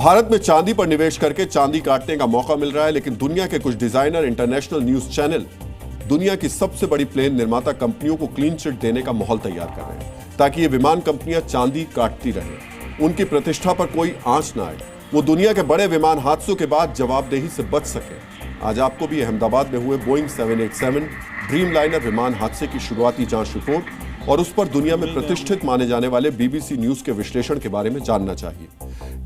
भारत में चांदी पर निवेश करके चांदी काटने का मौका मिल रहा है, लेकिन दुनिया के कुछ डिजाइनर इंटरनेशनल न्यूज चैनल दुनिया की सबसे बड़ी प्लेन निर्माता कंपनियों को क्लीन चिट देने का माहौल तैयार कर रहे हैं ताकि ये विमान कंपनियां चांदी काटती रहें, उनकी प्रतिष्ठा पर कोई आंच ना आए, वो दुनिया के बड़े विमान हादसों के बाद जवाबदेही से बच सके। आज आपको भी अहमदाबाद में हुए बोइंग 787 ड्रीमलाइनर विमान हादसे की शुरुआती जांच रिपोर्ट और उस पर दुनिया में प्रतिष्ठित माने जाने वाले बीबीसी न्यूज के विश्लेषण के बारे में जानना चाहिए।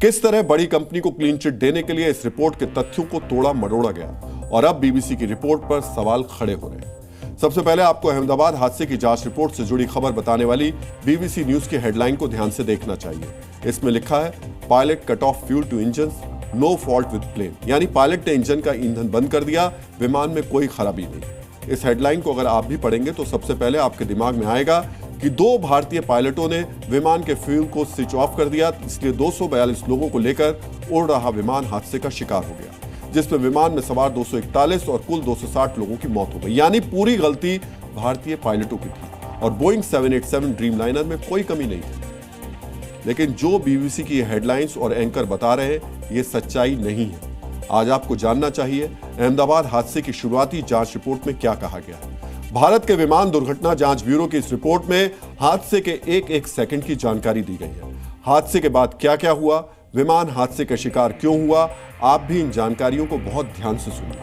किस तरह बड़ी कंपनी को क्लीन चिट देने के लिए इस रिपोर्ट के तथ्यों को तोड़ा मरोड़ा गया और अब बीबीसी की रिपोर्ट पर सवाल खड़े हो रहे हैं। सबसे पहले आपको अहमदाबाद हादसे की जांच रिपोर्ट से जुड़ी खबर बताने वाली बीबीसी न्यूज की हेडलाइन को ध्यान से देखना चाहिए। इसमें लिखा है, pilot cut off fuel to engines, no fault with plane, यानी पायलट ने इंजन का ईंधन बंद कर दिया, विमान में कोई खराबी नहीं। इस हेडलाइन को अगर आप भी पढ़ेंगे तो सबसे पहले आपके दिमाग में आएगा कि 2 भारतीय पायलटों ने विमान के फ्यूल को स्विच ऑफ कर दिया, इसलिए 242 लोगों को लेकर उड़ रहा विमान हादसे का शिकार हो गया, जिसमें विमान में सवार 241 और कुल 260 लोगों की मौत हो गई। यानी पूरी गलती भारतीय पायलटों की थी और बोइंग 787 ड्रीमलाइनर में कोई कमी नहीं थी। लेकिन जो बीबीसी की हेडलाइंस और एंकर बता रहे हैं, ये सच्चाई नहीं है। आज आपको जानना चाहिए अहमदाबाद हादसे की शुरुआती जांच रिपोर्ट में क्या कहा गया है। भारत के विमान दुर्घटना जांच ब्यूरो की इस रिपोर्ट में हादसे के एक एक सेकंड की जानकारी दी गई है। हादसे के बाद क्या क्या हुआ, विमान हादसे का शिकार क्यों हुआ, आप भी इन जानकारियों को बहुत ध्यान से सुनिए।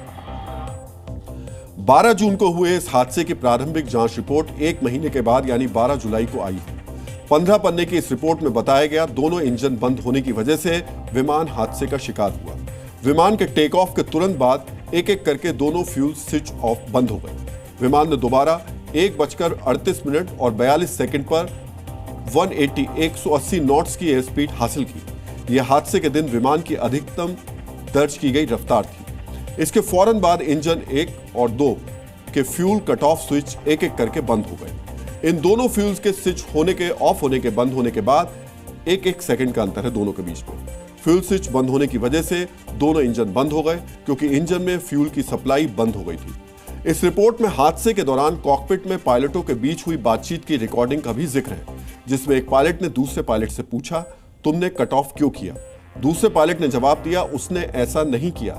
12 जून को हुए इस हादसे की प्रारंभिक जांच रिपोर्ट 1 महीने के बाद यानी 12 जुलाई को आई है। 15 पन्ने की इस रिपोर्ट में बताया गया, दोनों इंजन बंद होने की वजह से विमान हादसे का शिकार हुआ। विमान के टेक ऑफ के तुरंत बाद एक एक करके दोनों फ्यूल स्विच ऑफ बंद हो गए। विमान ने दोबारा 1:38 और 42 सेकंड पर 180 नॉट्स की एयर स्पीड हासिल की। यह हादसे के दिन विमान की अधिकतम दर्ज की गई रफ्तार थी। इसके फौरन बाद इंजन 1 और 2 के फ्यूल कट ऑफ स्विच एक एक करके बंद हो गए। इन दोनों फ्यूल्स के स्विच होने के, ऑफ होने के, बंद होने के बाद एक एक सेकंड का अंतर है दोनों के बीच में। फ्यूल स्विच बंद होने की वजह से दोनों इंजन बंद हो गए क्योंकि इंजन में फ्यूल की सप्लाई बंद हो गई थी। इस रिपोर्ट में हादसे के दौरान कॉकपिट में पायलटों के बीच हुई बातचीत की रिकॉर्डिंग का भी जिक्र है, जिसमें एक पायलट ने दूसरे पायलट से पूछा, तुमने कट ऑफ क्यों किया? दूसरे पायलट ने जवाब दिया, उसने ऐसा नहीं किया।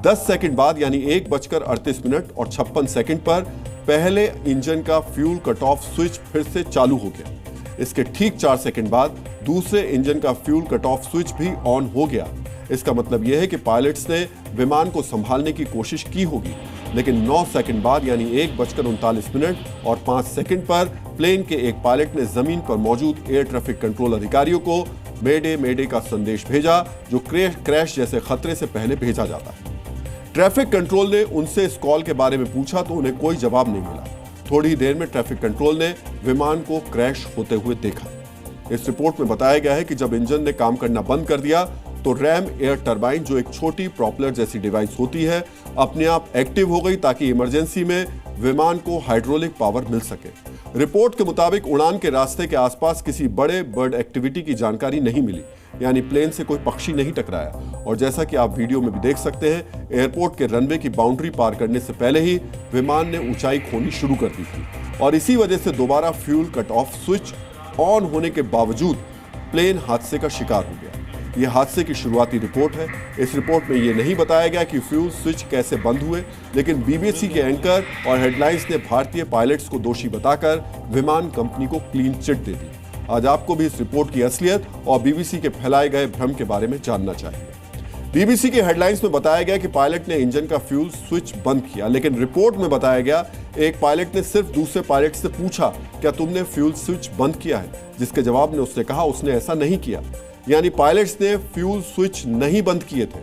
10 सेकंड बाद यानी 1:38 और 56 सेकंड पर पहले इंजन का फ्यूल कट ऑफ स्विच फिर से चालू हो गया। इसके ठीक 4 सेकंड बाद दूसरे इंजन का फ्यूल कट ऑफ स्विच भी ऑन हो गया। इसका मतलब यह है कि पायलट्स ने विमान को संभालने की कोशिश की होगी, लेकिन 9 सेकंड बाद यानी 1:39 और 5 सेकंड पर प्लेन के एक पायलट ने जमीन पर मौजूद एयर ट्रैफिक कंट्रोल अधिकारियों को मेडे मेडे का संदेश भेजा, जो क्रैश जैसे खतरे से पहले भेजा जाता है। ट्रैफिक कंट्रोल ने उनसे इस कॉल के बारे में पूछा तो उन्हें कोई जवाब नहीं मिला। थोड़ी देर में ट्रैफिक कंट्रोल ने विमान को क्रैश होते हुए देखा। इस रिपोर्ट में बताया गया है कि जब इंजन ने काम करना बंद कर दिया तो रैम एयर टरबाइन, जो एक छोटी प्रोपेलर जैसी डिवाइस होती है, अपने आप एक्टिव हो गई ताकि इमरजेंसी में विमान को हाइड्रोलिक पावर मिल सके। रिपोर्ट के मुताबिक उड़ान के रास्ते के आसपास किसी बड़े बर्ड एक्टिविटी की जानकारी नहीं मिली, यानी प्लेन से कोई पक्षी नहीं टकराया। और जैसा कि आप वीडियो में भी देख सकते हैं, एयरपोर्ट के रनवे की बाउंड्री पार करने से पहले ही विमान ने ऊंचाई खोनी शुरू कर दी थी और इसी वजह से दोबारा fuel cut off switch on होने के बावजूद प्लेन हादसे का शिकार हो गया। यह हादसे की शुरुआती रिपोर्ट है। इस रिपोर्ट में यह नहीं बताया गया कि फ्यूल स्विच कैसे बंद हुए, लेकिन बीबीसी के एंकर और हेडलाइंस ने भारतीय पायलट्स को दोषी बताकर विमान कंपनी को क्लीन चिट दे दी। आज आपको भी इस रिपोर्ट की असलियत और बीबीसी के फैलाए गए भ्रम के बारे में जानना चाहिए। बीबीसी की हेडलाइंस में बताया गया कि पायलट ने इंजन का फ्यूल स्विच बंद किया, लेकिन रिपोर्ट में बताया गया एक पायलट ने सिर्फ दूसरे पायलट से पूछा, क्या तुमने फ्यूल स्विच बंद किया है? जिसके जवाब में उसने कहा, उसने ऐसा नहीं किया। यानी पायलट्स ने फ्यूल स्विच नहीं बंद किए थे।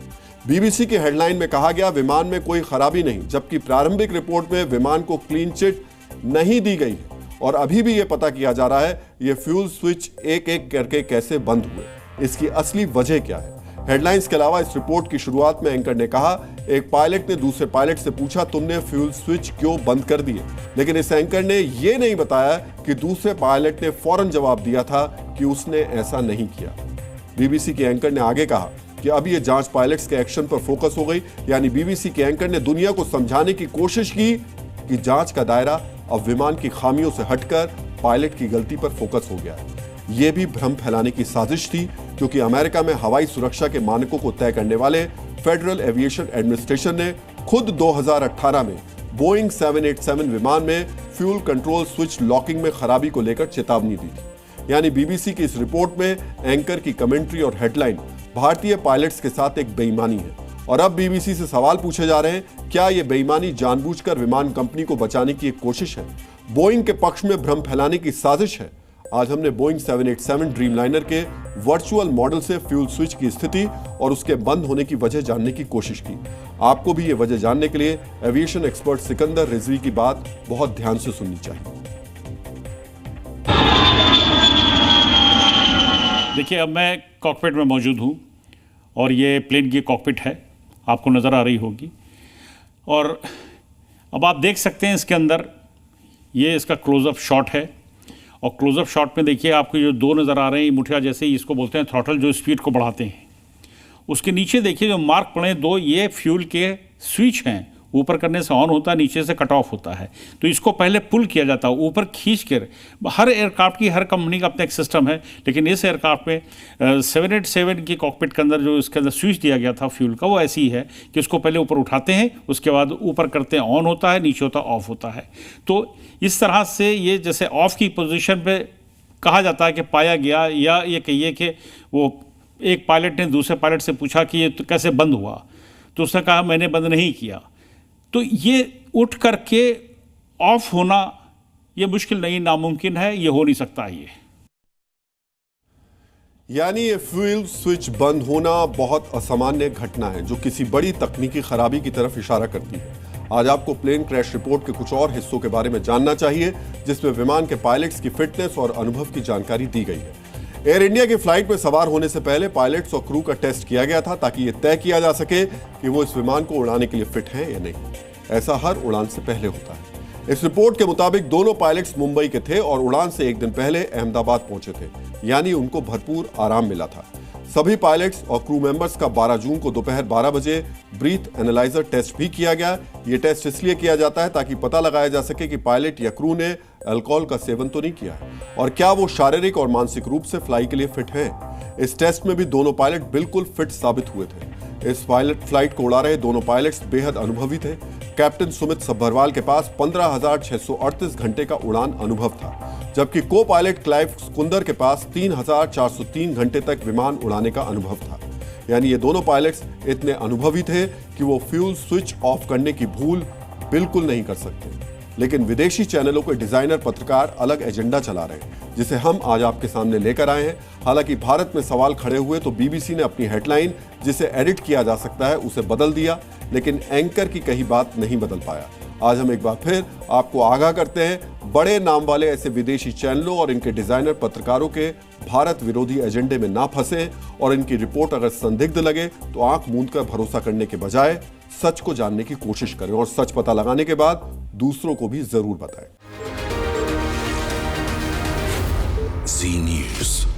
बीबीसी की हेडलाइन में कहा गया विमान में कोई खराबी नहीं, जबकि प्रारंभिक रिपोर्ट में विमान को क्लीन चिट नहीं दी गई है और अभी भी यह पता किया जा रहा है ये फ्यूल स्विच एक एक करके कैसे बंद हुए, इसकी असली वजह क्या है। हेडलाइंस के अलावा इस रिपोर्ट की शुरुआत में एंकर ने कहा, एक पायलट ने दूसरे पायलट से पूछा, तुमने फ्यूल स्विच क्यों बंद कर दिए? लेकिन इस एंकर ने यह नहीं बताया कि दूसरे पायलट ने फौरन जवाब दिया था कि उसने ऐसा नहीं किया। बीबीसी के एंकर ने आगे कहा कि अब यह जांच पायलट्स के एक्शन पर फोकस हो गई, यानी बीबीसी के एंकर ने दुनिया को समझाने की कोशिश की कि जांच का दायरा अब विमान की खामियों से हटकर पायलट की गलती पर फोकस हो गया है। ये भी भ्रम फैलाने की साजिश थी, क्योंकि अमेरिका में हवाई सुरक्षा के मानकों को तय करने वाले फेडरल एविएशन एडमिनिस्ट्रेशन ने खुद 2018 में बोइंग 787 विमान में फ्यूल कंट्रोल स्विच लॉकिंग में खराबी को लेकर चेतावनी दी थी। यानी बीबीसी की इस रिपोर्ट में एंकर की कमेंट्री और हेडलाइन भारतीय पायलट्स के साथ एक बेईमानी है। और अब बीबीसी से सवाल पूछे जा रहे हैं, क्या यह बेईमानी जानबूझकर विमान कंपनी को बचाने की एक कोशिश है, बोइंग के पक्ष में भ्रम फैलाने की साजिश है? आज हमने बोइंग 787 ड्रीमलाइनर के वर्चुअल मॉडल से फ्यूल स्विच की स्थिति और उसके बंद होने की वजह जानने की कोशिश की। आपको भी ये वजह जानने के लिए एविएशन एक्सपर्ट सिकंदर रिजवी की बात बहुत ध्यान से सुननी चाहिए। देखिए, अब मैं कॉकपिट में मौजूद हूँ और ये प्लेन की कॉकपिट है, आपको नज़र आ रही होगी। और अब आप देख सकते हैं इसके अंदर ये इसका क्लोजअप शॉट है। और क्लोजअप शॉट में देखिए आपको जो दो नज़र आ रहे हैं, मुठिया जैसे ही इसको बोलते हैं थ्रॉटल, जो स्पीड को बढ़ाते हैं। उसके नीचे देखिए जो मार्क पड़े दो, ये फ्यूल के स्विच हैं। ऊपर करने से ऑन होता है, नीचे से कट ऑफ होता है। तो इसको पहले पुल किया जाता है, ऊपर खींच कर। हर एयरक्राफ्ट की, हर कंपनी का अपना एक सिस्टम है, लेकिन इस एयरक्राफ्ट में 787 की कॉकपिट के अंदर जो इसके अंदर स्विच दिया गया था फ्यूल का, वो ऐसी ही है कि उसको पहले ऊपर उठाते हैं, उसके बाद ऊपर करते हैं ऑन होता है, नीचे होता है ऑफ होता है। तो इस तरह से ये जैसे ऑफ की पोजीशन पे कहा जाता है कि पाया गया, या ये कहिए कि वो एक पायलट ने दूसरे पायलट से पूछा कि ये तो कैसे बंद हुआ, तो उसने कहा मैंने बंद नहीं किया। तो ये उठ करके ऑफ होना ये मुश्किल नहीं, नामुमकिन है, ये हो नहीं सकता ये। यानी ये फ्यूल स्विच बंद होना बहुत असामान्य घटना है जो किसी बड़ी तकनीकी खराबी की तरफ इशारा करती है। आज आपको प्लेन क्रैश रिपोर्ट के कुछ और हिस्सों के बारे में जानना चाहिए, जिसमें विमान के पायलट्स की फिटनेस और अनुभव की जानकारी दी गई है। एयर इंडिया की फ्लाइट में सवार होने से पहले पायलट्स और क्रू का टेस्ट किया गया था, ताकि यह तय किया जा सके कि वो इस विमान को उड़ाने के लिए फिट हैं या नहीं। ऐसा हर उड़ान से पहले होता है। इस रिपोर्ट के मुताबिक दोनों पायलट्स मुंबई के थे और उड़ान से एक दिन पहले अहमदाबाद पहुंचे थे, यानी उनको भरपूर आराम मिला था। सभी पायलट्स और क्रू मेंबर्स का 12 जून को दोपहर 12 बजे ब्रीथ एनालाइजर टेस्ट भी किया गया। ये टेस्ट इसलिए किया जाता है ताकि पता लगाया जा सके कि पायलट या क्रू ने अल्कोहल का सेवन तो नहीं किया है और क्या वो शारीरिक और मानसिक रूप से फ्लाई के लिए फिट हैं। इस टेस्ट में भी दोनों पायलट बिल्कुल फिट साबित हुए थे। इस पायलट फ्लाइट को उड़ा रहे दोनों पायलट्स बेहद अनुभवी थे। कैप्टन सुमित सब्भरवाल के पास 15,638 घंटे का उड़ान अनुभव था, जबकि को पायलट क्लाइव कुंदर के पास 3,403 घंटे तक विमान उड़ाने का अनुभव था। यानी ये दोनों पायलट्स इतने अनुभवी थे कि वो फ्यूल स्विच ऑफ करने की भूल बिल्कुल नहीं कर सकते। लेकिन विदेशी चैनलों के डिजाइनर पत्रकार अलग एजेंडा चला रहे हैं, जिसे हम आज आपके सामने लेकर आए हैं। हालांकि भारत में सवाल खड़े हुए तो बीबीसी ने अपनी हेडलाइन, जिसे एडिट किया जा सकता है, उसे बदल दिया, लेकिन एंकर की कही बात नहीं बदल पाया। आज हम एक बार फिर आपको आगाह करते हैं, बड़े नाम वाले ऐसे विदेशी चैनलों और इनके डिजाइनर पत्रकारों के भारत विरोधी एजेंडे में ना फंसे और इनकी रिपोर्ट अगर संदिग्ध लगे तो आंख मूंद कर भरोसा करने के बजाय सच को जानने की कोशिश करें और सच पता लगाने के बाद दूसरों को भी जरूर बताएं। जी न्यूज़।